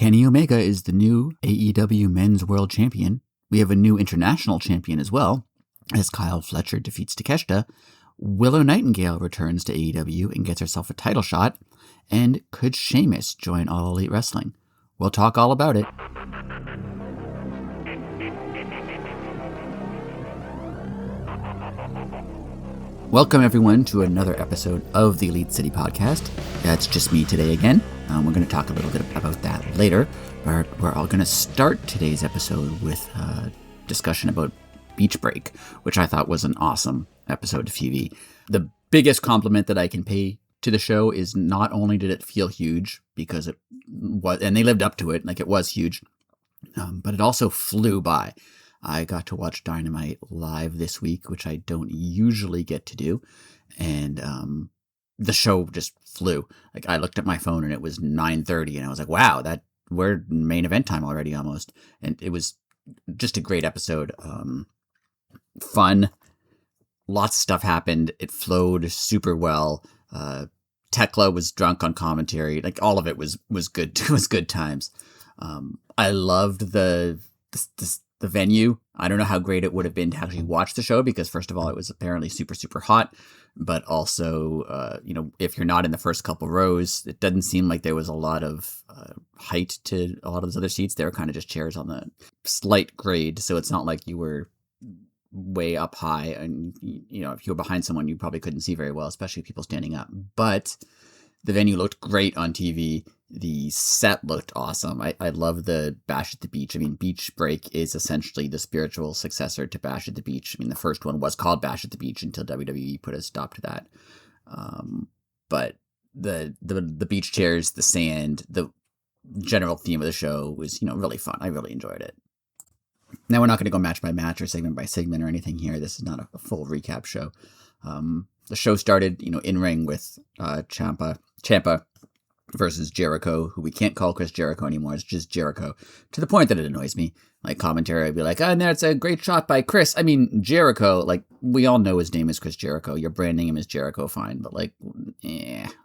Kenny Omega is the new AEW Men's World Champion. We have a new international champion as well, as Kyle Fletcher defeats Takeshita. Willow Nightingale returns to AEW and gets herself a title shot. And could Sheamus join All Elite Wrestling? We'll talk all about it. Welcome, everyone, to another episode of the Elite City Podcast. That's just me today again. We're going to talk a little bit about that later. But we're all going to start today's episode with a discussion about Beach Break, which I thought was an awesome episode of TV. The biggest compliment that I can pay to the show is not only did it feel huge, because it was, and they lived up to it, like it was huge, but it also flew by. I got to watch Dynamite live this week, which I don't usually get to do. And the show just flew. Like, I looked at my phone and it was 9:30 and I was like, wow, we're main event time already almost. And it was just a great episode. Fun. Lots of stuff happened. It flowed super well. Tekla was drunk on commentary. Like, all of it was good. It was good times. I loved the venue. I don't know how great it would have been to actually watch the show, because first of all, it was apparently super, super hot, but also, if you're not in the first couple rows, it doesn't seem like there was a lot of height to a lot of those other seats. They were kind of just chairs on the slight grade. So it's not like you were way up high, and, if you were behind someone, you probably couldn't see very well, especially people standing up. But the venue looked great on TV. The set looked awesome. I love the Bash at the Beach. I mean, Beach Break is essentially the spiritual successor to Bash at the Beach. I mean, the first one was called Bash at the Beach until WWE put a stop to that. But the beach chairs, the sand, the general theme of the show was, really fun. I really enjoyed it. Now, we're not going to go match by match or segment by segment or anything here. This is not a full recap show. The show started, in ring with Ciampa versus Jericho, who we can't call Chris Jericho anymore. It's just Jericho, to the point that it annoys me. Like, commentary, I'd be like, and that's a great shot by Chris. I mean, Jericho, like, we all know his name is Chris Jericho. You're branding him as Jericho, fine. But, like,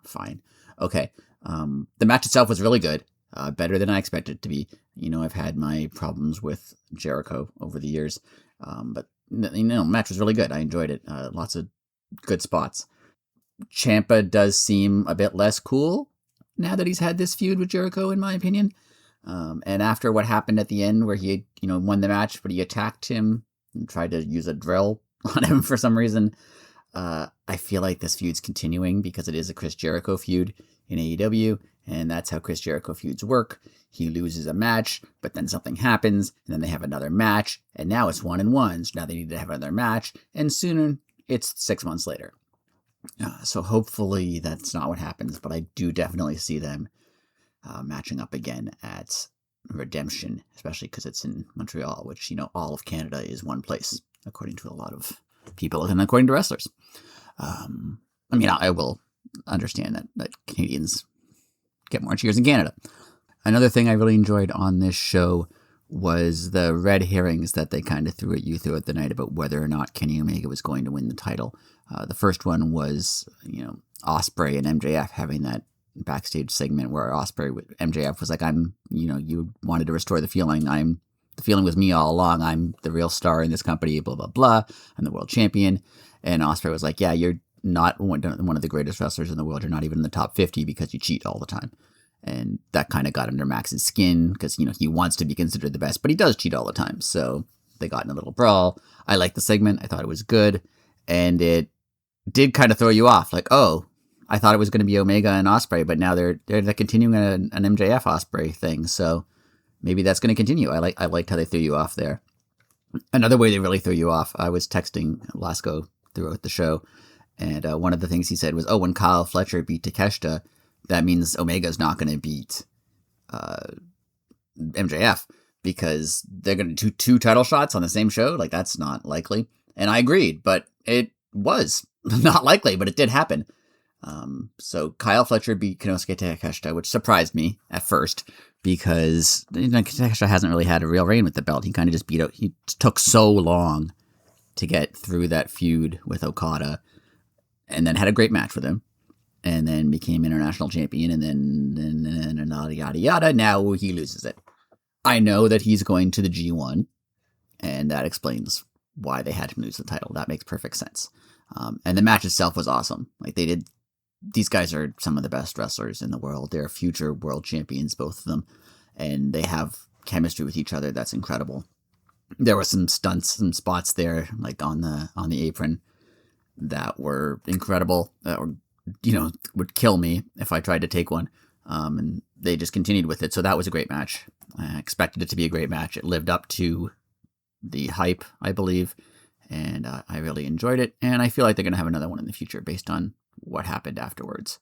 fine. Okay. The match itself was really good. Better than I expected it to be. I've had my problems with Jericho over the years. But, match was really good. I enjoyed it. Lots of good spots. Ciampa does seem a bit less cool now that he's had this feud with Jericho, in my opinion. And after what happened at the end, where he, won the match, but he attacked him and tried to use a drill on him for some reason, I feel like this feud's continuing because it is a Chris Jericho feud in AEW, and that's how Chris Jericho feuds work. He loses a match, but then something happens, and then they have another match, and now it's 1-1. So now they need to have another match, and soon it's 6 months later. So hopefully that's not what happens, but I do definitely see them matching up again at Redemption, especially because it's in Montreal, which, all of Canada is one place, according to a lot of people and according to wrestlers. I will understand that Canadians get more cheers in Canada. Another thing I really enjoyed on this show was the red herrings that they kind of threw at you throughout the night about whether or not Kenny Omega was going to win the title. The first one was, Ospreay and MJF having that backstage segment where MJF was like, you wanted to restore the feeling. The feeling was me all along. I'm the real star in this company, blah, blah, blah. I'm the world champion. And Ospreay was like, yeah, you're not one of the greatest wrestlers in the world. You're not even in the top 50 because you cheat all the time. And that kind of got under Max's skin because, he wants to be considered the best, but he does cheat all the time. So they got in a little brawl. I liked the segment. I thought it was good. And it did kind of throw you off. Like, oh, I thought it was going to be Omega and Ospreay, but now they're continuing an MJF Ospreay thing. So maybe that's going to continue. I liked how they threw you off there. Another way they really threw you off, I was texting Lasco throughout the show, and one of the things he said was, oh, when Kyle Fletcher beat Takeshita, that means Omega's not going to beat MJF because they're going to do 2 title shots on the same show. Like, that's not likely. And I agreed, but it was not likely, but it did happen. So Kyle Fletcher beat Konosuke Takeshita, which surprised me at first because Takeshita hasn't really had a real reign with the belt. He kind of just he took so long to get through that feud with Okada and then had a great match with him. and then became international champion, and then yada, yada, yada. Now he loses it. I know that he's going to the G1, and that explains why they had him lose the title. That makes perfect sense. And the match itself was awesome. Like these guys are some of the best wrestlers in the world. They're future world champions, both of them, and they have chemistry with each other. That's incredible. There were some stunts, some spots there, like on the apron, that were incredible. That were, would kill me if I tried to take one. And they just continued with it. So that was a great match. I expected it to be a great match. It lived up to the hype, I believe, and I really enjoyed it. And I feel like they're going to have another one in the future based on what happened afterwards,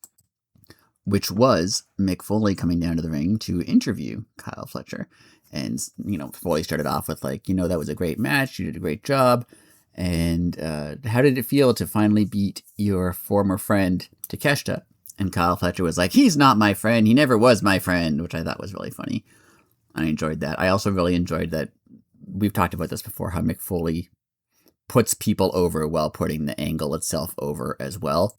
which was Mick Foley coming down to the ring to interview Kyle Fletcher. And, Foley started off with like, that was a great match. You did a great job. And how did it feel to finally beat your former friend, Takeshita? And Kyle Fletcher was like, he's not my friend. He never was my friend, which I thought was really funny. I enjoyed that. I also really enjoyed that. We've talked about this before, how Mick Foley puts people over while putting the angle itself over as well.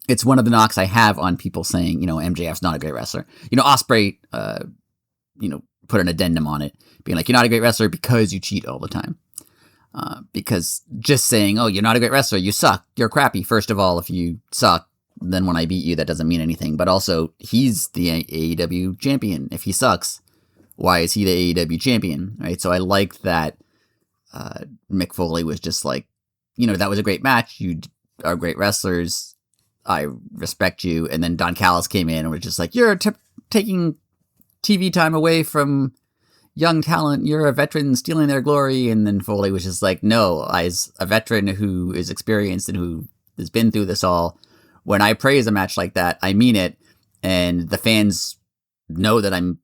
It's one of the knocks I have on people saying, MJF's not a great wrestler. Ospreay, put an addendum on it, being like, you're not a great wrestler because you cheat all the time. Because just saying, oh, you're not a great wrestler, you suck, you're crappy. First of all, if you suck, then when I beat you, that doesn't mean anything. But also, he's the AEW champion. If he sucks, why is he the AEW champion? Right? So I like that Mick Foley was just like, that was a great match. You are great wrestlers. I respect you. And then Don Callis came in and was just like, you're taking TV time away from young talent. You're a veteran stealing their glory. And then Foley was just like, no, as a veteran who is experienced and who has been through this all, when I praise a match like that, I mean it. And the fans know that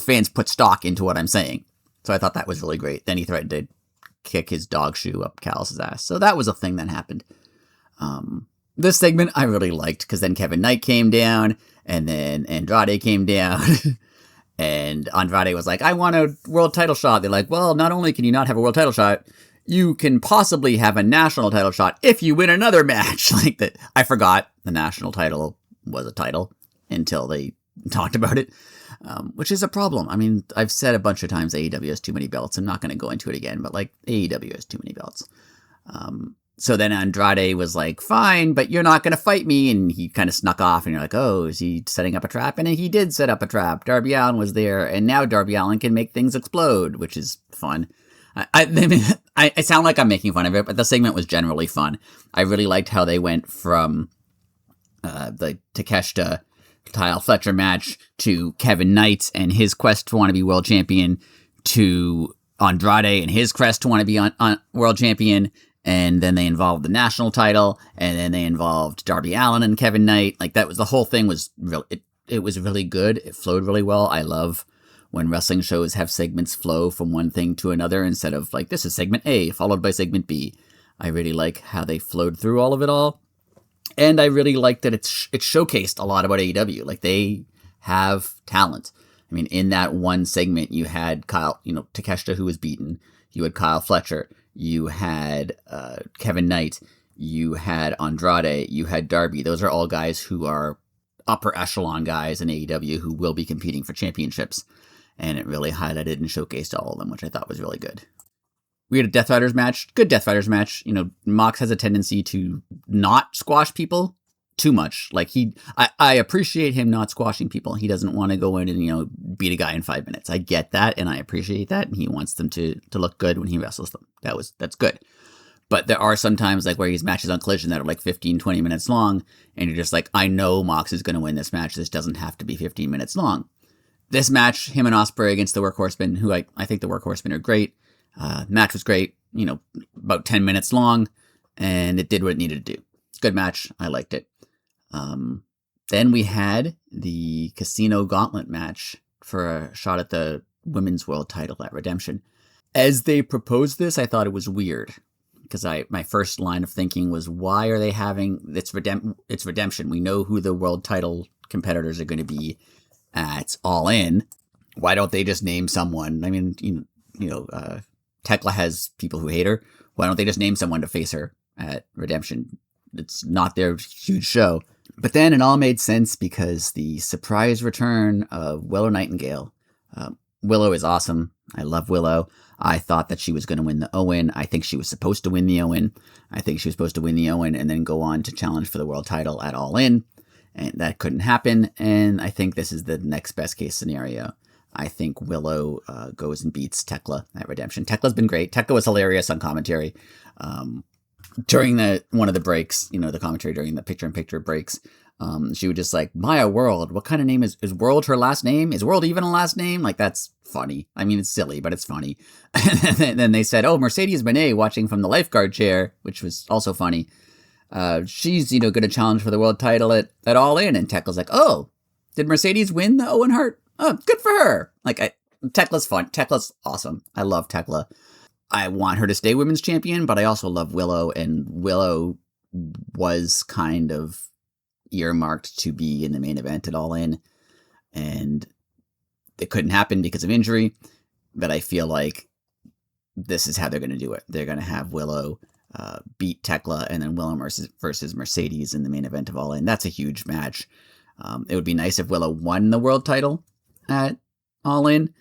fans put stock into what I'm saying. So I thought that was really great. Then he threatened to kick his dog shoe up Callis' ass. So that was a thing that happened. This segment I really liked because then Kevin Knight came down and then Andrade came down and Andrade was like, I want a world title shot. They're like, well, not only can you not have a world title shot, you can possibly have a national title shot if you win another match. Like that. I forgot the national title was a title until they talked about it, which is a problem. I mean, I've said a bunch of times AEW has too many belts. I'm not going to go into it again, but like AEW has too many belts. So then Andrade was like, fine, but you're not going to fight me. And he kind of snuck off and you're like, oh, is he setting up a trap? And he did set up a trap. Darby Allin was there and now Darby Allin can make things explode, which is fun. I sound like I'm making fun of it, but the segment was generally fun. I really liked how they went from the Takeshita Kyle Fletcher match to Kevin Knight and his quest to want to be world champion to Andrade and his quest to want to be on world champion. And then they involved the national title, and then they involved Darby Allin and Kevin Knight. Like that was the whole thing was real. It was really good. It flowed really well. I love when wrestling shows have segments flow from one thing to another instead of like, this is segment A followed by segment B. I really like how they flowed through all of it all. And I really like that it showcased a lot about AEW. Like they have talent. I mean, in that one segment, you had Takeshita who was beaten. You had Kyle Fletcher. You had Kevin Knight. You had Andrade. You had Darby. Those are all guys who are upper echelon guys in AEW who will be competing for championships. And it really highlighted and showcased all of them, which I thought was really good. We had a Death Riders match. Good Death Riders match. Mox has a tendency to not squash people too much. Like I appreciate him not squashing people. He doesn't want to go in and, beat a guy in 5 minutes. I get that. And I appreciate that. And he wants them to look good when he wrestles them. That's good. But there are some times like where he's matches on Collision that are like 15, 20 minutes long. And you're just like, I know Mox is going to win this match. This doesn't have to be 15 minutes long. This match, him and Ospreay against the Workhorsemen, who I think the Workhorsemen are great. Match was great, about 10 minutes long, and it did what it needed to do. Good match. I liked it. Then we had the Casino Gauntlet match for a shot at the Women's World title at Redemption. As they proposed this, I thought it was weird because my first line of thinking was, why are they having it's Redemption? We know who the world title competitors are going to be at All In. Why don't they just name someone? I mean, Tekla has people who hate her. Why don't they just name someone to face her at Redemption? it's not their huge show. But then it all made sense because the surprise return of Willow Nightingale. Willow is awesome. I love Willow. I thought that she was going to win the Owen. I think she was supposed to win the Owen. I think she was supposed to win the Owen and then go on to challenge for the world title at All In. And that couldn't happen. And I think this is the next best case scenario. I think Willow goes and beats Tekla at Redemption. Tekla's been great. Tekla was hilarious on commentary. During one of the breaks, the commentary during the picture-in-picture breaks, she would just like, Maya World, what kind of name is World her last name? Is World even a last name? Like, that's funny. I mean, it's silly, but it's funny. And then they said, Mercedes Moné watching from the lifeguard chair, which was also funny. She's, going to challenge for the world title at All In. And Tekla's like, did Mercedes win the Owen Hart? Oh, good for her. Like, Tekla's fun. Tekla's awesome. I love Tekla. I want her to stay women's champion, but I also love Willow, and Willow was kind of earmarked to be in the main event at All In, and it couldn't happen because of injury, but I feel like this is how they're going to do it. They're going to have Willow beat Tekla, and then Willow versus Mercedes in the main event of All In. That's a huge match. It would be nice if Willow won the world title at All In.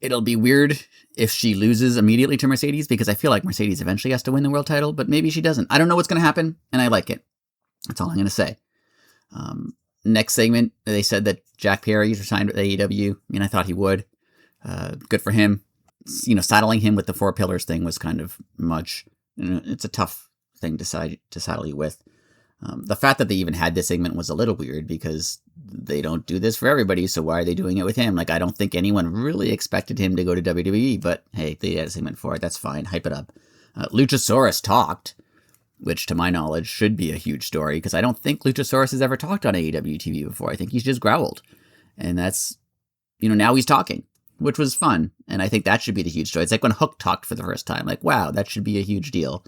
It'll be weird if she loses immediately to Mercedes, because I feel like Mercedes eventually has to win the world title, but maybe she doesn't. I don't know what's going to happen, and I like it. That's all I'm going to say. Next segment, they said that Jack Perry's resigned with AEW. I mean, I thought he would. Good for him. Saddling him with the 4 pillars thing was kind of much. It's a tough thing to saddle you with. The fact that they even had this segment was a little weird, because they don't do this for everybody, so why are they doing it with him? Like, I don't think anyone really expected him to go to WWE, but hey, they had a segment for it. That's fine. Hype it up. Luchasaurus talked, which to my knowledge should be a huge story, because I don't think Luchasaurus has ever talked on AEW TV before. I think he's just growled. And that's, now he's talking, which was fun. And I think that should be the huge story. It's like when Hook talked for the first time. Like, wow, that should be a huge deal.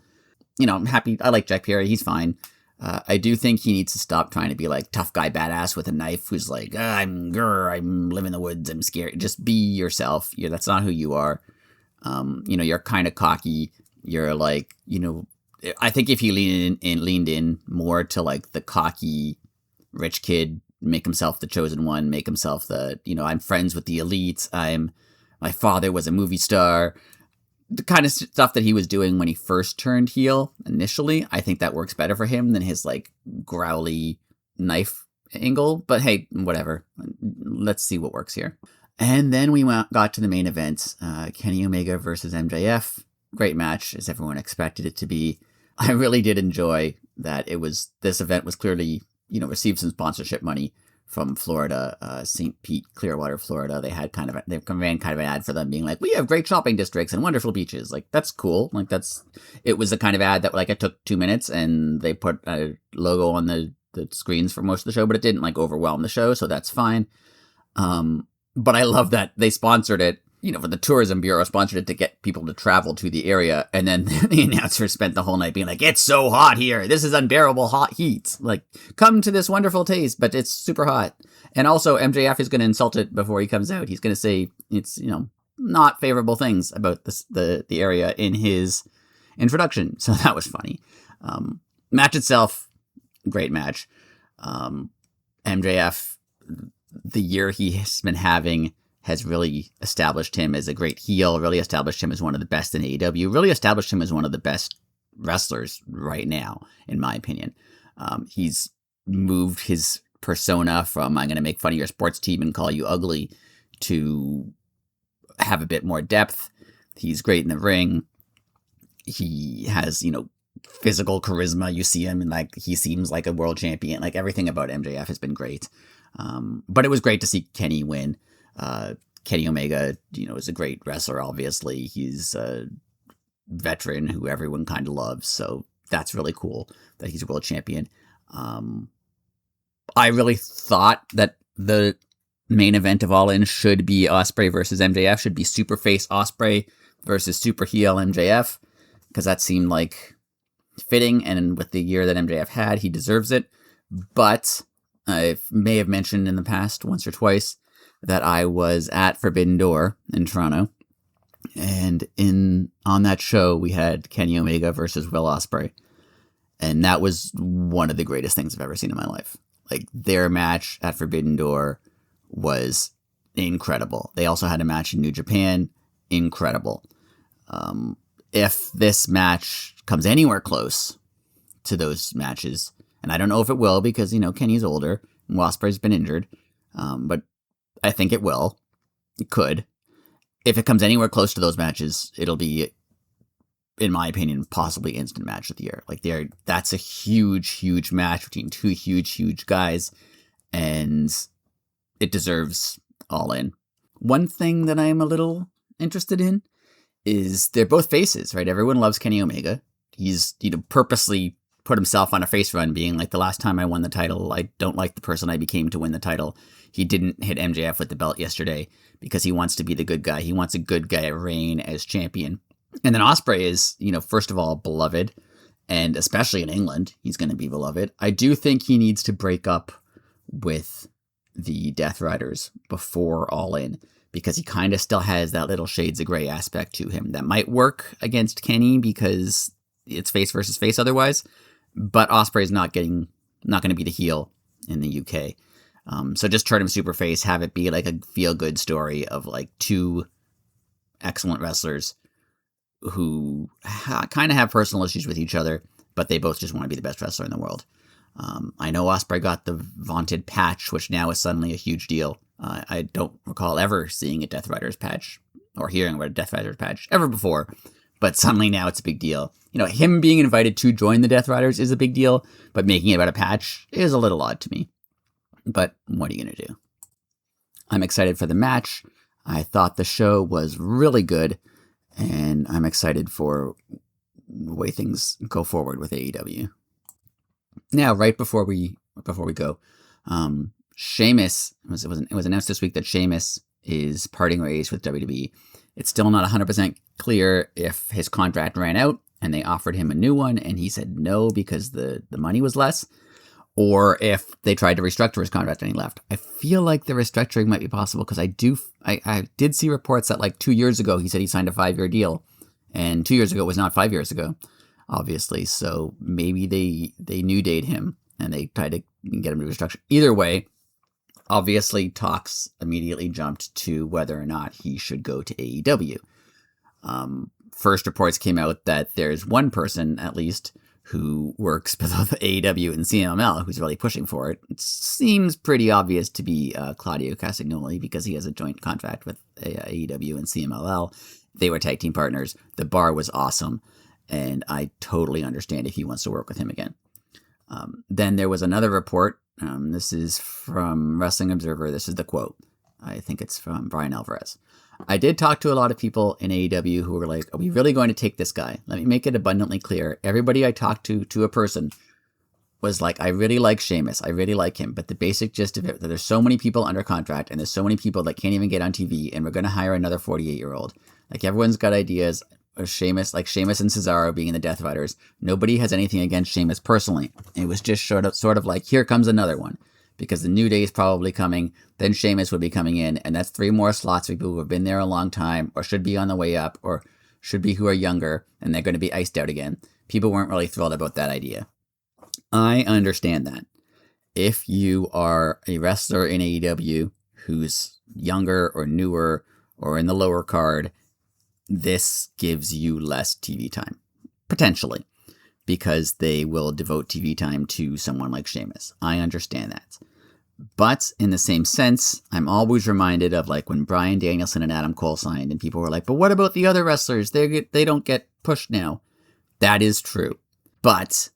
I'm happy. I like Jack Perry. He's fine. I do think he needs to stop trying to be like tough guy badass with a knife who's like, I'm live in the woods, I'm scared. Just be yourself. That's not who you are. You're kind of cocky. You're like, I think if he leaned in more to like the cocky rich kid, make himself the chosen one, make himself the, I'm friends with the elites. My father was a movie star. The kind of stuff that he was doing when he first turned heel initially, I think that works better for him than his like growly knife angle. But hey, whatever. Let's see what works here. And then we got to the main event, Kenny Omega versus MJF. Great match, as everyone expected it to be. I really did enjoy that this event was clearly, received some sponsorship money from Florida, St. Pete, Clearwater, Florida. They ran kind of an ad for them being like, we have great shopping districts and wonderful beaches. Like, that's cool. Like, it was the kind of ad that like it took 2 minutes and they put a logo on the screens for most of the show, but it didn't like overwhelm the show. So that's fine. But I love that they sponsored it, for the tourism bureau sponsored it to get people to travel to the area. And then the announcer spent the whole night being like, it's so hot here. This is unbearable hot heat. Like, come to this wonderful taste, but it's super hot. And also MJF is going to insult it before he comes out. He's going to say it's, not favorable things about the area in his introduction. So that was funny. Match itself, great match. MJF, the year he's been having has really established him as a great heel, really established him as one of the best in AEW, really established him as one of the best wrestlers right now, in my opinion. He's moved his persona from, I'm going to make fun of your sports team and call you ugly, to have a bit more depth. He's great in the ring. He has, physical charisma. You see him and like, he seems like a world champion. Like, everything about MJF has been great. But it was great to see Kenny win. Kenny Omega, is a great wrestler, obviously. He's a veteran who everyone kind of loves, so that's really cool that he's a world champion. I really thought that the main event of All In should be Ospreay versus MJF, should be super face Ospreay versus super heel MJF, because that seemed like fitting, and with the year that MJF had, he deserves it. But I may have mentioned in the past once or twice that I was at Forbidden Door in Toronto, and on that show we had Kenny Omega versus Will Ospreay, And that was one of the greatest things I've ever seen in my life. Like, their match at Forbidden Door was incredible. They also had a match in New Japan. Incredible. If this match comes anywhere close to those matches, and I don't know if it will because, Kenny's older and Ospreay's been injured, but I think it will. It could. If it comes anywhere close to those matches, it'll be, in my opinion, possibly instant match of the year. Like, that's a huge, huge match between two huge, huge guys, and it deserves All In. One thing that I'm a little interested in is they're both faces, right? Everyone loves Kenny Omega. He's, purposely put himself on a face run, being like, the last time I won the title, I don't like the person I became to win the title. He didn't hit MJF with the belt yesterday because he wants to be the good guy. He wants a good guy reign as champion. And then Ospreay is, first of all, beloved, and especially in England, he's going to be beloved. I do think he needs to break up with the Death Riders before All In, because he kind of still has that little shades of gray aspect to him that might work against Kenny because it's face versus face otherwise. But Ospreay's not going to be the heel in the UK. So just turn him super face, have it be like a feel good story of like two excellent wrestlers who kind of have personal issues with each other, but they both just want to be the best wrestler in the world. I know Ospreay got the vaunted patch, which now is suddenly a huge deal. I don't recall ever seeing a Death Riders patch or hearing about a Death Riders patch ever before, but suddenly now it's a big deal. Him being invited to join the Death Riders is a big deal, but making it about a patch is a little odd to me. But what are you going to do? I'm excited for the match. I thought the show was really good, and I'm excited for the way things go forward with AEW. Now, right before we go, Sheamus, it was announced this week that Sheamus is parting ways with WWE. It's still not 100% clear if his contract ran out and they offered him a new one and he said no because the money was less, or if they tried to restructure his contract and he left. I feel like the restructuring might be possible because I did see reports that like 2 years ago he said he signed a 5-year deal, and 2 years ago was not 5 years ago, obviously. So maybe they New Dayed him and they tried to get him to restructure. Either way, obviously talks immediately jumped to whether or not he should go to AEW. First reports came out that there's one person at least who works both AEW and CMLL who's really pushing for it. It seems pretty obvious to be Claudio Castagnoli because he has a joint contract with AEW and CMLL. They were tag team partners. The bar was awesome, and I totally understand if he wants to work with him again. Then there was another report. This is from Wrestling Observer. This is the quote. I think it's from Brian Alvarez. I did talk to a lot of people in AEW who were like, are we really going to take this guy? Let me make it abundantly clear. Everybody I talked to a person, was like, I really like Sheamus. I really like him. But the basic gist of it, that there's so many people under contract and there's so many people that can't even get on TV, and we're going to hire another 48-year-old. Like, everyone's got ideas of Sheamus, like Sheamus and Cesaro being the Death Riders. Nobody has anything against Sheamus personally. It was just sort of like, here comes another one. Because the New Day is probably coming, then Sheamus would be coming in, and that's 3 more slots for people who have been there a long time, or should be on the way up, or should be who are younger, and they're going to be iced out again. People weren't really thrilled about that idea. I understand that. If you are a wrestler in AEW who's younger or newer or in the lower card, this gives you less TV time, potentially, because they will devote TV time to someone like Sheamus. I understand that. But in the same sense, I'm always reminded of like when Bryan Danielson and Adam Cole signed and people were like, but what about the other wrestlers? They don't get pushed now. That is true. But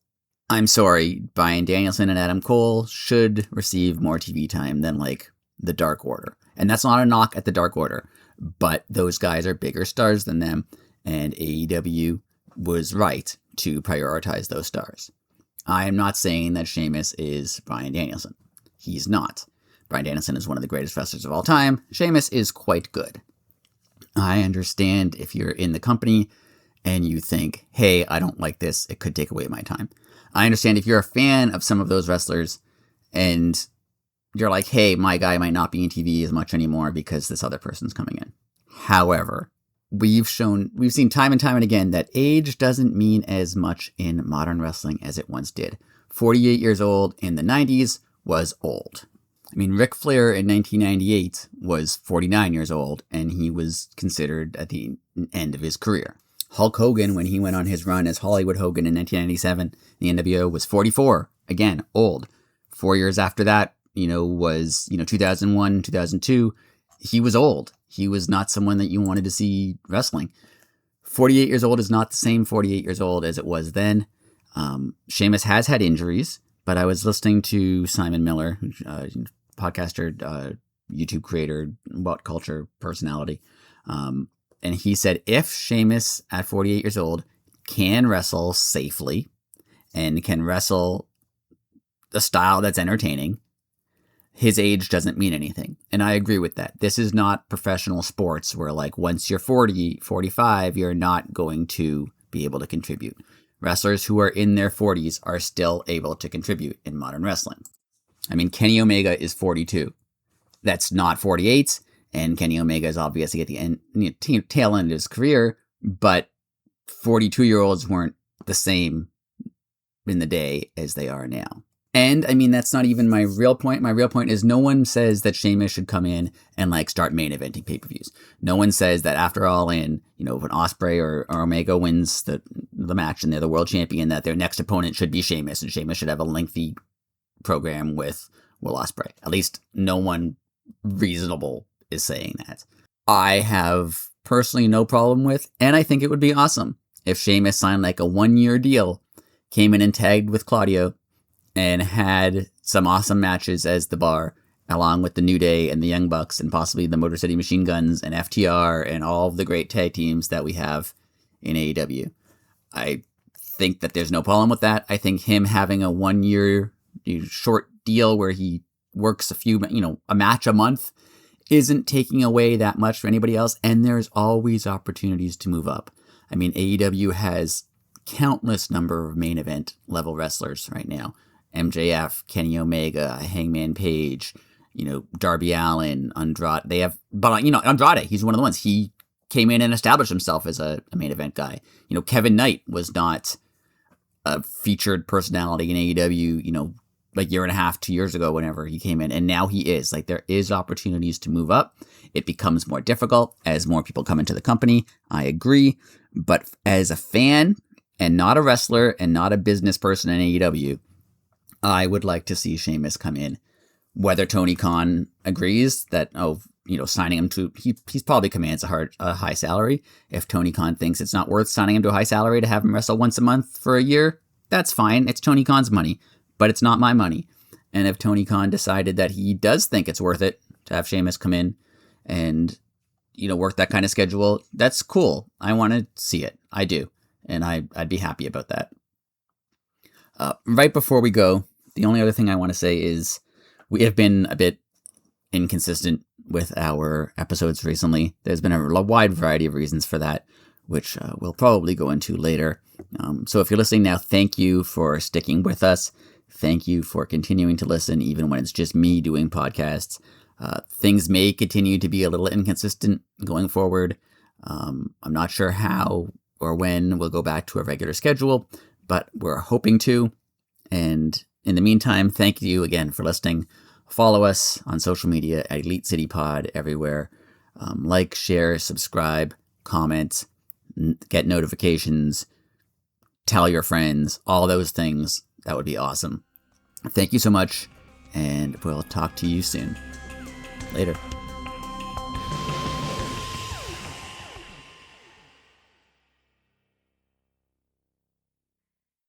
I'm sorry, Bryan Danielson and Adam Cole should receive more TV time than like the Dark Order. And that's not a knock at the Dark Order, but those guys are bigger stars than them, and AEW was right to prioritize those stars. I am not saying that Sheamus is Bryan Danielson. He's not. Bryan Danielson is one of the greatest wrestlers of all time. Sheamus is quite good. I understand if you're in the company and you think, hey, I don't like this, it could take away my time. I understand if you're a fan of some of those wrestlers and you're like, hey, my guy might not be in TV as much anymore because this other person's coming in. However, we've seen time and time and again that age doesn't mean as much in modern wrestling as it once did. 48 years old in the 90s was old. I mean, Ric Flair in 1998 was 49 years old, and he was considered at the end of his career. Hulk Hogan, when he went on his run as Hollywood Hogan in 1997, the NWO, was 44. Again, old. 4 years after that, was 2001, 2002. He was old. He was not someone that you wanted to see wrestling. 48 years old is not the same 48 years old as it was then. Sheamus has had injuries, but I was listening to Simon Miller, podcaster, YouTube creator, What Culture personality. And he said if Sheamus at 48 years old can wrestle safely and can wrestle a style that's entertaining, his age doesn't mean anything. And I agree with that. This is not professional sports where once you're 40, 45, you're not going to be able to contribute. Wrestlers who are in their 40s are still able to contribute in modern wrestling. I mean, Kenny Omega is 42. That's not 48, and Kenny Omega is obviously at the end, tail end of his career, but 42-year-olds weren't the same in the day as they are now. And I mean, that's not even my real point. My real point is no one says that Sheamus should come in and start main eventing pay-per-views. No one says that after All In, when Ospreay or Omega wins the match and they're the world champion, that their next opponent should be Sheamus, and Sheamus should have a lengthy program with Will Ospreay. At least no one reasonable is saying that. I have personally no problem with, and I think it would be awesome if Sheamus signed a 1-year deal, came in and tagged with Claudio, and had some awesome matches as the Bar, along with the New Day and the Young Bucks and possibly the Motor City Machine Guns and FTR and all of the great tag teams that we have in AEW. I think that there's no problem with that. I think him having a 1-year short deal where he works a match a month isn't taking away that much for anybody else, and there's always opportunities to move up. I mean, AEW has countless number of main event level wrestlers right now. MJF, Kenny Omega, Hangman Page, Darby Allin, Andrade. They have, but Andrade, he's one of the ones. He came in and established himself as a main event guy. Kevin Knight was not a featured personality in AEW, a year and a half, 2 years ago, whenever he came in, and now he is. There is opportunities to move up. It becomes more difficult as more people come into the company. I agree, but as a fan and not a wrestler and not a business person in AEW, I would like to see Sheamus come in. Whether Tony Khan agrees that, signing him to, he probably commands a high salary. If Tony Khan thinks it's not worth signing him to a high salary to have him wrestle once a month for a year, that's fine. It's Tony Khan's money, but it's not my money. And if Tony Khan decided that he does think it's worth it to have Sheamus come in and, work that kind of schedule, that's cool. I want to see it. I do. And I'd be happy about that. Right before we go, the only other thing I want to say is we have been a bit inconsistent with our episodes recently. There's been a wide variety of reasons for that, which we'll probably go into later. So if you're listening now, thank you for sticking with us. Thank you for continuing to listen, even when it's just me doing podcasts. Things may continue to be a little inconsistent going forward. I'm not sure how or when we'll go back to a regular schedule, but we're hoping to. And in the meantime, thank you again for listening. Follow us on social media at Elite City Pod everywhere. Like, share, subscribe, comment, get notifications, tell your friends, all those things. That would be awesome. Thank you so much, and we'll talk to you soon. Later.